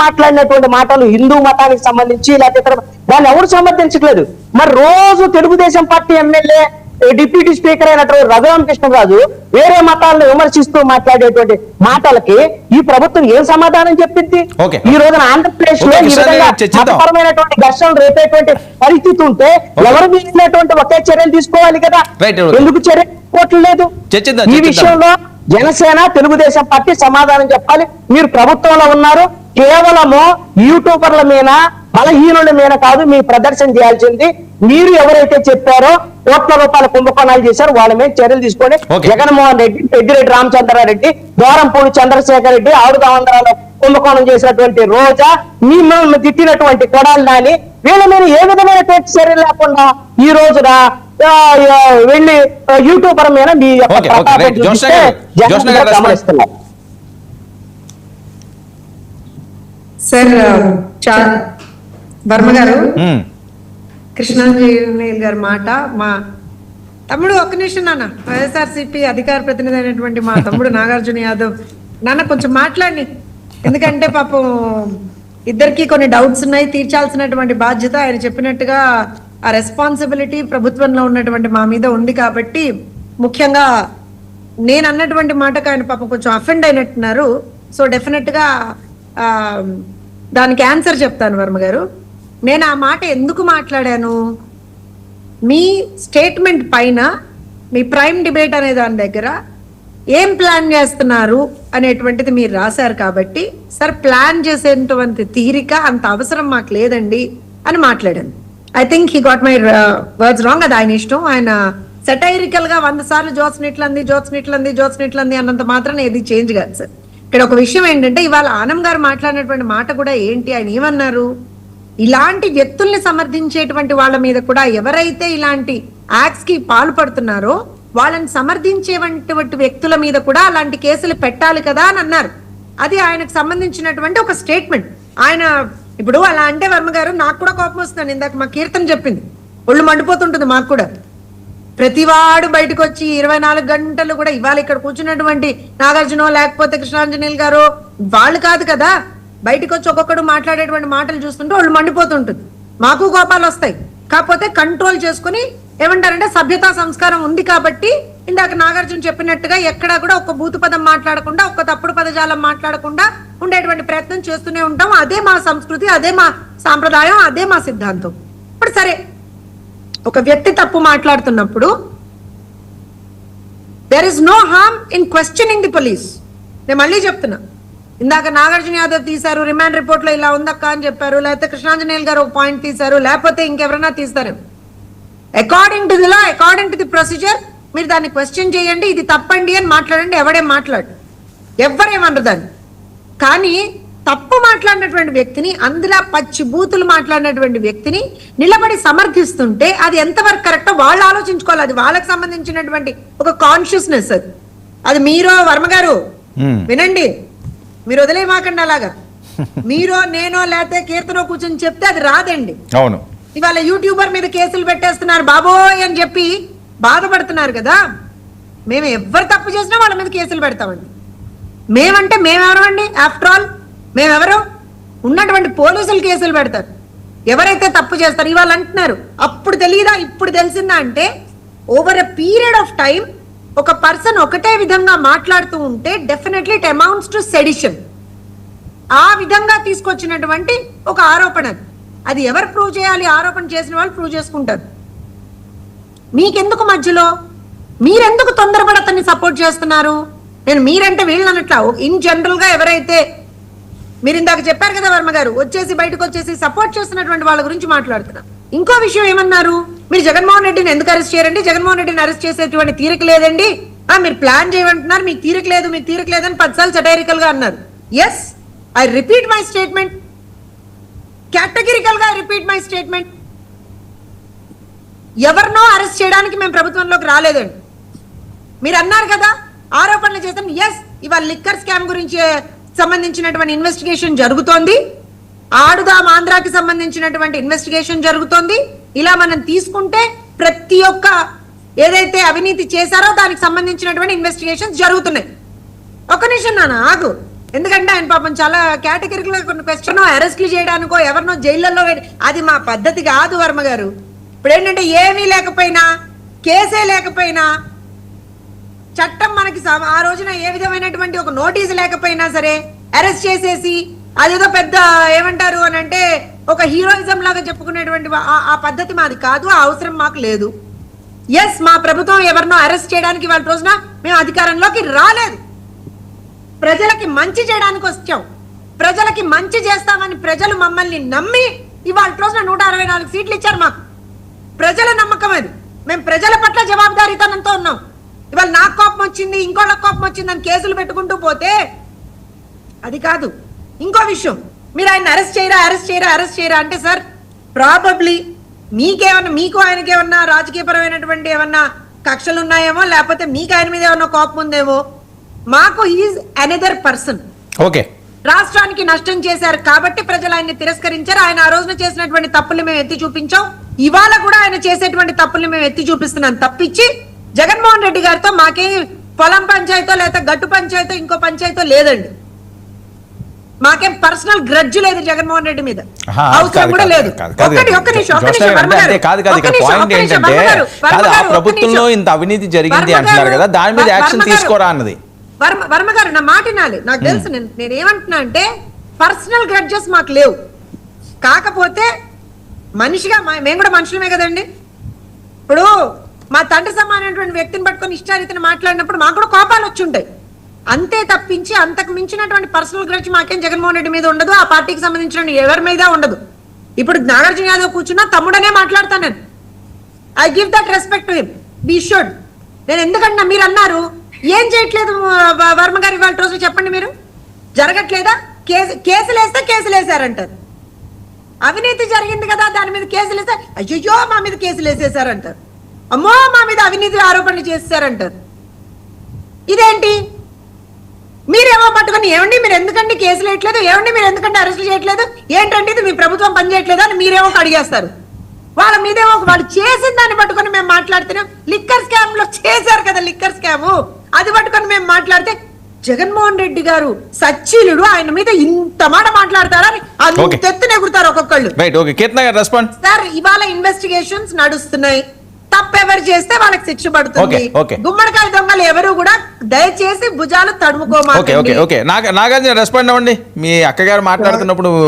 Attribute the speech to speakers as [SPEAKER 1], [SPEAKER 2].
[SPEAKER 1] మాట్లాడినటువంటి మాటలు హిందూ మతానికి సంబంధించి లేకపోతే దాన్ని ఎవరు సమర్థించట్లేదు. మరి రోజు Telugu Desam party MLA deputy speaker అయినటువంటి రఘురామకృష్ణరాజు వేరే మతాలను విమర్శిస్తూ మాట్లాడేటువంటి మాటలకి ఈ ప్రభుత్వం ఏం సమాధానం చెప్పింది? ఈ రోజున ఆంధ్రప్రదేశ్ లో ఈ విధంగా మతపరమైనటువంటి ఘర్షణలు రేపేటువంటి పరిస్థితి ఉంటే ఎవరు మిగిలినటువంటి ఒకే చర్యలు తీసుకోవాలి కదా, ఎందుకు చర్య తీసుకోవట్లేదు? ఈ విషయంలో జనసేన తెలుగుదేశం పార్టీ సమాధానం చెప్పాలి. మీరు ప్రభుత్వంలో ఉన్నారు, కేవలము యూట్యూబర్ల మీద బలహీనుల మీద కాదు మీ ప్రదర్శన చేయాల్సింది. మీరు ఎవరైతే చెప్పారో కోట్ల రూపాయల కుంభకోణాలు చేశారు వాళ్ళ మీద చర్యలు తీసుకొని జగన్మోహన్ రెడ్డి, పెద్దిరెడ్డి రామచంద్రారెడ్డి, దూరంపూడి చంద్రశేఖర్ రెడ్డి, ఆడుదామందరాలో కుంభకోణం చేసినటువంటి రోజా, మిమ్మల్ని తిట్టినటువంటి కొడాలి నాని, వీళ్ళ మీద ఏ విధమైనటువంటి చర్యలు లేకుండా ఈ రోజున వెళ్ళి యూట్యూబర్ మీద మీ గమనిస్తున్నారు.
[SPEAKER 2] సార్ వర్మ గారు, కృష్ణాంజనేయులు గారి మాట, మా తమ్ముడు ఒక్క నిమిషం నాన్న, వైఎస్ఆర్సీపీ అధికార ప్రతినిధి అయినటువంటి మా తమ్ముడు నాగార్జున యాదవ్ నాన్న కొంచెం మాట్లాడి, ఎందుకంటే పాపం ఇద్దరికి కొన్ని డౌట్స్ ఉన్నాయి, తీర్చాల్సినటువంటి బాధ్యత ఆయన చెప్పినట్టుగా ఆ రెస్పాన్సిబిలిటీ ప్రభుత్వంలో ఉన్నటువంటి మా మీద ఉంది. కాబట్టి ముఖ్యంగా నేను అన్నటువంటి మాటకు ఆయన పాపం కొంచెం అఫెండ్ అయినట్టున్నారు. సో డెఫినెట్ గా దానికి ఆన్సర్ చెప్తాను వర్మ గారు. నేను ఆ మాట ఎందుకు మాట్లాడాను, మీ స్టేట్మెంట్ పైన మీ ప్రైమ్ డిబేట్ అనే దాని దగ్గర ఏం ప్లాన్ చేస్తున్నారు అనేటువంటిది మీరు రాశారు కాబట్టి, సార్ ప్లాన్ చేసేటువంటి తీరిక అంత అవసరం మాకు లేదండి అని మాట్లాడాను. I think he got my words wrong. అది ఆయన ఇష్టం. ఆయన సెటైరికల్ గా 100 సార్లు జోత్స్నిట్లంది అన్నంత మాత్రం ఏది చేంజ్ కాదు సార్. ఇక్కడ ఒక విషయం ఏంటంటే, ఇవాళ ఆనం గారు మాట్లాడినటువంటి మాట కూడా ఏంటి, ఆయన ఏమన్నారు, ఇలాంటి వ్యక్తుల్ని సమర్థించేటువంటి వాళ్ళ మీద కూడా ఎవరైతే ఇలాంటి యాక్ట్స్ కి పాల్పడుతున్నారో వాళ్ళని సమర్థించేటువంటి వ్యక్తుల మీద కూడా అలాంటి కేసులు పెట్టాలి కదా అని అన్నారు. అది ఆయనకు సంబంధించినటువంటి ఒక స్టేట్మెంట్. ఆయన ఇప్పుడు అలా అంటే వర్మ గారు నాకు కూడా కోపం వస్తుంది. ఇందాక మా కీర్తన చెప్పింది, ఒళ్ళు మండిపోతుంటుంది మాకు కూడా. ప్రతివాడు బయటకు వచ్చి 24 గంటలు కూడా ఇవాళ ఇక్కడ కూర్చున్నటువంటి నాగార్జున లేకపోతే కృష్ణాంజనేయులు గారు వాళ్ళు కాదు కదా, బయటకు వచ్చి ఒక్కొక్కడు మాట్లాడేటువంటి మాటలు చూస్తుంటే వాళ్ళు మండిపోతుంటుంది. మాకు కోపాలు వస్తాయి, కాకపోతే కంట్రోల్ చేసుకుని ఏమంటారంటే సభ్యతా సంస్కారం ఉంది కాబట్టి ఇందాక నాగార్జున చెప్పినట్టుగా ఎక్కడా కూడా ఒక్క బూతు పదం మాట్లాడకుండా, ఒక్క తప్పుడు పదజాలం మాట్లాడకుండా ఉండేటువంటి ప్రయత్నం చేస్తూనే ఉంటాం. అదే మా సంస్కృతి, అదే మా సాంప్రదాయం, అదే మా సిద్ధాంతం. ఇప్పుడు సరే, ఒక వ్యక్తి తప్పు మాట్లాడుతున్నప్పుడు there is no harm in questioning the police. నేను మళ్ళీ చెప్తున్నా, ఇందాక నాగార్జున యాదవ్ తీశారు, రిమాండ్ రిపోర్ట్ లో ఇలా ఉందక్క అని చెప్పారు, లేకపోతే కృష్ణాంజనేయులు గారు ఒక పాయింట్ తీశారు, లేకపోతే ఇంకెవరైనా తీస్తారు. According to the law, according to the procedure మీరు దాన్ని క్వశ్చన్ చేయండి, ఇది తప్పండి అని మాట్లాడండి. ఎవడేం మాట్లాడు, ఎవరేమన్నారు దాన్ని. కానీ తప్పు మాట్లాడినటువంటి వ్యక్తిని, అందులో పచ్చి బూతులు మాట్లాడినటువంటి వ్యక్తిని నిలబడి సమర్థిస్తుంటే అది ఎంతవరకు కరెక్టో వాళ్ళు ఆలోచించుకోవాలి. అది వాళ్ళకి సంబంధించినటువంటి ఒక కాన్షియస్నెస్. అది మీరు వర్మ గారు వినండి, మీరు వదిలేమాకండి అలాగా. మీరో నేనో లేకపోతే కీర్తనో కూర్చొని చెప్తే అది రాదండి. అవును, ఇవాళ యూట్యూబర్ మీద కేసులు పెట్టేస్తున్నారు బాబోయ్ అని చెప్పి బాధపడుతున్నారు కదా. మేము ఎవరు తప్పు చేసినా వాళ్ళ మీద కేసులు పెడతామండి. మేమంటే మేమెవరమండి? After all మేమెవరు? ఉన్నటువంటి పోలీసులు కేసులు పెడతారు ఎవరైతే తప్పు చేస్తారు. ఇవాళ అంటున్నారు అప్పుడు తెలియదా ఇప్పుడు తెలిసిందా అంటే, over a period of time ఒక పర్సన్ ఒకటే విధంగా మాట్లాడుతూ ఉంటే definitely it amounts to sedition. ఆ విధంగా తీసుకొచ్చినటువంటి ఒక ఆరోపణ. అది ఎవరు ప్రూవ్ చేయాలి? ఆరోపణ చేసిన వాళ్ళు ప్రూవ్ చేసుకుంటారు. మీకెందుకు మధ్యలో? మీరెందుకు తొందరపడి అతన్ని సపోర్ట్ చేస్తున్నారు? నేను మీరంటే వీళ్ళు అన్నట్లా, ఇన్ జనరల్ గా ఎవరైతే మీరు ఇందాక చెప్పారు కదా వర్మ గారు, వచ్చేసి బయటకు వచ్చేసి సపోర్ట్ చేస్తున్నటువంటి వాళ్ళ గురించి మాట్లాడుతున్నా. ఇంకో విషయం ఏమన్నారు, మీరు జగన్మోహన్ రెడ్డిని ఎందుకు అరెస్ట్ చేయరండి, జగన్మోహన్ రెడ్డిని అరెస్ట్ చేసేటువంటి తీరిక లేదండి, మీరు ప్లాన్ చేయమంటున్నారు, మీకు తీరిక లేదని 10 సార్లు సెటైరికల్ గా అన్నారు. Yes, I repeat my statement, categorical గా రిపీట్ మై స్టేట్మెంట్. ఎవరినో అరెస్ట్ చేయడానికి మేము ప్రభుత్వంలోకి రాలేదండి. మీరు అన్నారు కదా ఆరోపణలు చేస్తాం. ఎస్, ఇవాళ లిక్కర్ స్కామ్ గురించి సంబంధించినటువంటి ఇన్వెస్టిగేషన్ జరుగుతోంది, ఆడుదాం ఆంధ్రాకి సంబంధించినటువంటి ఇన్వెస్టిగేషన్ జరుగుతోంది. ఇలా మనం తీసుకుంటే ప్రతి ఒక్క ఏదైతే అవినీతి చేశారో దానికి సంబంధించినటువంటి ఇన్వెస్టిగేషన్స్ జరుగుతున్నాయి. ఒక నిమిషం నాన్న ఆగు. ఎందుకంటే ఆయన పాపం చాలా కేటగిరీలో కొన్ని క్వశ్చన్ అరెస్ట్లు చేయడానికో ఎవరినో జైళ్ళల్లో అది మా పద్ధతి కాదు వర్మ గారు. ఇప్పుడు ఏంటంటే ఏమీ లేకపోయినా, కేసే లేకపోయినా, చట్టం మనకి ఆ రోజున ఏ విధమైనటువంటి ఒక నోటీసు లేకపోయినా సరే అరెస్ట్ చేసేసి అదేదో పెద్ద ఏమంటారు అని అంటే ఒక హీరోయిజం లాగా చెప్పుకునేటువంటి ఆ పద్ధతి మాది కాదు, ఆ అవసరం మాకు లేదు. ఎస్, మా ప్రభుత్వం ఎవరినో అరెస్ట్ చేయడానికి వాళ్ళ రోజున మేము అధికారంలోకి రాలేదు. ప్రజలకి మంచి చేయడానికి వచ్చాం. ప్రజలకి మంచి చేస్తామని ప్రజలు మమ్మల్ని నమ్మి ఇవాళ రోజున 164 సీట్లు ఇచ్చారు మాకు. ప్రజల నమ్మకం అది. మేము ప్రజల పట్ల జవాబుదారీతనంతో ఉన్నాం. ఇవాళ నాకు కోపం వచ్చింది, ఇంకోళ్ళకి కోపం వచ్చిందని కేసులు పెట్టుకుంటూ పోతే అది కాదు. ఇంకో విషయం, మీరు ఆయన అరెస్ట్ చేయరా అంటే సార్ ప్రాబబ్లీ మీకు ఆయనకేమన్నా రాజకీయపరమైనటువంటి ఏమన్నా కక్షలు ఉన్నాయేమో, లేకపోతే మీకు ఆయన మీద ఏమన్నా కోపం ఉందేమో. మాకు ఈజ్ అనదర్ పర్సన్.
[SPEAKER 3] ఓకే,
[SPEAKER 2] రాష్ట్రానికి నష్టం చేశారు కాబట్టి ప్రజలు ఆయన్ని తిరస్కరించారు. ఆయన ఆ రోజున చేసినటువంటి తప్పుల్ని మేము ఎత్తి చూపించాం. ఇవాళ కూడా ఆయన చేసేటువంటి తప్పుల్ని మేము ఎత్తి చూపిస్తున్నాం తప్పించి జగన్మోహన్ రెడ్డి గారితో మాకేం పొలం పంచాయతో లేకపోతే గట్టు పంచాయతో ఇంకో పంచాయతో లేదండి. మాకేం పర్సనల్ గ్రడ్జ్ లేదు జగన్మోహన్ రెడ్డి మీద, అవసరం కూడా లేదు.
[SPEAKER 3] ప్రభుత్వంలో ఇంత అవినీతి జరిగింది అంటున్నారు కదా, దాని మీద యాక్షన్ తీసుకోరా అన్నది.
[SPEAKER 2] వర్మ గారు నా మాట వినాలి. నాకు తెలుసు నేను ఏమంటున్నా అంటే పర్సనల్ గ్రడ్జెస్ మాకు లేవు. కాకపోతే మనిషిగా మేము కూడా మనుషులమే కదండి. ఇప్పుడు మా తండ్రి సమానమైనటువంటి వ్యక్తిని పట్టుకొని ఇష్టారీతిని మాట్లాడినప్పుడు మాకు కూడా కోపాలు వచ్చి ఉంటాయి. అంతే తప్పించి అంతకు మించినటువంటి పర్సనల్ గ్రడ్జ్ మాకేం జగన్మోహన్ రెడ్డి మీద ఉండదు, ఆ పార్టీకి సంబంధించిన ఎవరి మీద ఉండదు. ఇప్పుడు నాగార్జున యాదవ్ కూర్చున్నా తమ్ముడనే మాట్లాడతాను నేను. I give that respect to him, be should. నేను ఎందుకంటే మీరు అన్నారు ఏం చేయట్లేదు వర్మ గారు ఇవాళ రోజు చెప్పండి, మీరు జరగట్లేదా? కేసులు వేసారంటారు. అవినీతి జరిగింది కదా దాని మీద కేసులు వేస్తే అయ్యో మా మీద కేసులు వేసేసారంటారు. అమ్మో మా మీద అవినీతి ఆరోపణలు చేశారంటారు. ఇదేంటి? మీరేమో పట్టుకొని ఏమండి మీరు ఎందుకండి కేసులు వేయట్లేదు, ఏమండి మీరు ఎందుకంటే అరెస్టులు చేయట్లేదు, ఏంటంటే ఇది మీ ప్రభుత్వం పనిచేయట్లేదు అని మీరేమో అడిగేస్తారు. వాళ్ళ మీదేమో వాళ్ళు చేసిన దాన్ని పట్టుకొని మేము మాట్లాడుతున్నాం. లిక్కర్ స్కామ్ లో చేశారు కదా లిక్కర్ స్కామ్, అది పట్టుకొని మేము మాట్లాడితే జగన్మోహన్ రెడ్డి గారు సచ్చీలుడు, ఆయన మీద ఇంత మాట మాట్లాడతారని అంతెత్తున ఎగురుతారు ఒక్కొక్కళ్ళు. సార్ ఇవాళ ఇన్వెస్టిగేషన్స్ నడుస్తున్నాయి. తప్పెవరు చేస్తే వాళ్ళకి శిక్ష పడుతుంది. గుమ్మడికాయ దొంగలు ఎవరు కూడా దయచేసి భుజాలు తడుముకోమాకండి.
[SPEAKER 3] నాగార్జున రెస్పాండ్ అవ్వండి. మీ అక్కగారు మాట్లాడుతున్నప్పుడు